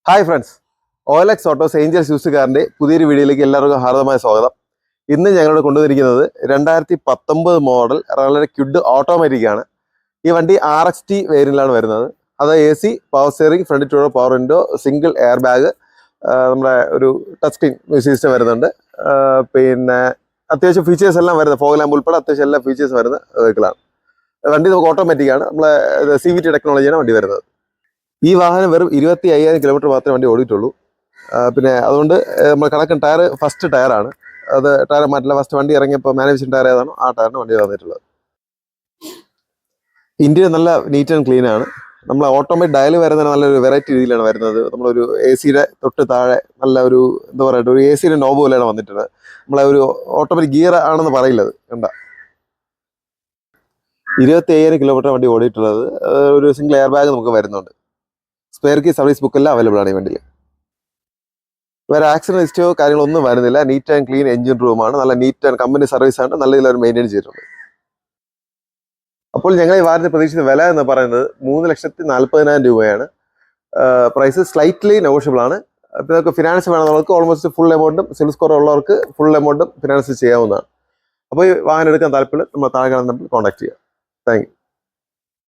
Hi friends, OLX autos angels യൂസുകാരൻ്റെ പുതിയൊരു വീഡിയോയിലേക്ക് എല്ലാവർക്കും ഹാർദമായ സ്വാഗതം. ഇന്ന് ഞങ്ങളോട് കൊണ്ടുവന്നിരിക്കുന്നത് 2019 മോഡൽ വളരെ ക്യുഡ് ഓട്ടോമാറ്റിക് ആണ്. ഈ വണ്ടി RXT വേരിയന്റിലാണ് വരുന്നത്. അത് AC, power steering, front two door power window, single airbag, നമ്മുടെ ഒരു ടച്ച് സ്ക്രീൻ മ്യൂസിക് സിസ്റ്റം വരുന്നുണ്ട്. പിന്നെ അത്യാവശ്യം ഫീച്ചേഴ്സ് എല്ലാം വരുന്നത്, ഫോഗ് ലാമ്പ് ഉൾപ്പെടെ അത്യാവശ്യം എല്ലാ ഫീച്ചേഴ്സ് വരുന്ന വെഹിക്കിളാണ്. വണ്ടി നമുക്ക് ഓട്ടോമാറ്റിക് ആണ്. നമ്മളെ CVT ടെക്നോളജിയാണ് വണ്ടി വരുന്നത്. ഈ വാഹനം വെറും 25,000 കിലോമീറ്റർ മാത്രമേ വണ്ടി ഓടിയിട്ടുള്ളൂ. പിന്നെ അതുകൊണ്ട് നമ്മൾ കണക്കും ടയർ ഫസ്റ്റ് ടയറാണ്. അത് ടയർ മാറ്റില്ല. ഫസ്റ്റ് വണ്ടി ഇറങ്ങിയപ്പോൾ മാനുഫാക്ചറിംഗ് ടയർ ഏതാണോ ആ ടയറിന് വണ്ടി വന്നിട്ടുള്ളത്. ഇന്ത്യൻ നല്ല നീറ്റ് ആൻഡ് ക്ലീൻ ആണ്. നമ്മൾ ഓട്ടോമാറ്റിക് ഡയൽ വരുന്ന നല്ലൊരു വെറൈറ്റി രീതിയിലാണ് വരുന്നത്. നമ്മളൊരു AC-യുടെ തൊട്ട് താഴെ നല്ല ഒരു എന്താ പറയുക, ഒരു AC-യുടെ നോബ് പോലെയാണ് വന്നിട്ടുള്ളത്. നമ്മളെ ഒരു ഓട്ടോമാറ്റിക് ഗിയർ ആണെന്ന് പറയില്ലത് കണ്ട. 25,000 കിലോമീറ്റർ വണ്ടി ഓടിയിട്ടുള്ളത്. ഒരു സിംഗിൾ എയർ ബാഗ് നമുക്ക് വരുന്നുണ്ട്. സ്പെയർ കീ സർവീസ് ബുക്കെല്ലാം അവൈലബിൾ ആണ് ഈ വണ്ടിയിൽ. വേറെ ആക്സിഡന്റ് ഹിസ്റ്ററിയോ കാര്യങ്ങളൊന്നും വരുന്നില്ല. നീറ്റ് ആൻഡ് ക്ലീൻ എഞ്ചിൻ റൂമാണ്. നല്ല നീറ്റ് ആൻഡ് കമ്പനി സർവീസ് ആണ്. നല്ല രീതിയിൽ അവർ മെയിൻറ്റെയിൻ ചെയ്തിട്ടുണ്ട്. അപ്പോൾ ഞങ്ങൾ ഈ വാഹനത്തിന് പ്രതീക്ഷിച്ച വില എന്ന് പറയുന്നത് 3,40,000 രൂപയാണ്. പ്രൈസ് സ്ലൈറ്റ്ലി നെഗോഷ്യബിൾ ആണ്. അപ്പോൾ നമുക്ക് ഫിനാൻസ് വേണമെന്നുള്ളവർക്ക് ഓൾമോസ്റ്റ് ഫുൾ എമൗണ്ടും സിവിൽ സ്കോർ ഉള്ളവർക്ക് ഫുൾ എമൗണ്ടും ഫിനാൻസ് ചെയ്യാവുന്നതാണ്. അപ്പോൾ ഈ വാഹനം എടുക്കാൻ താല്പര്യം നമ്മൾ താഴെ കാണുന്ന നമ്പറിൽ കോൺടാക്ട് ചെയ്യുക. Thank you.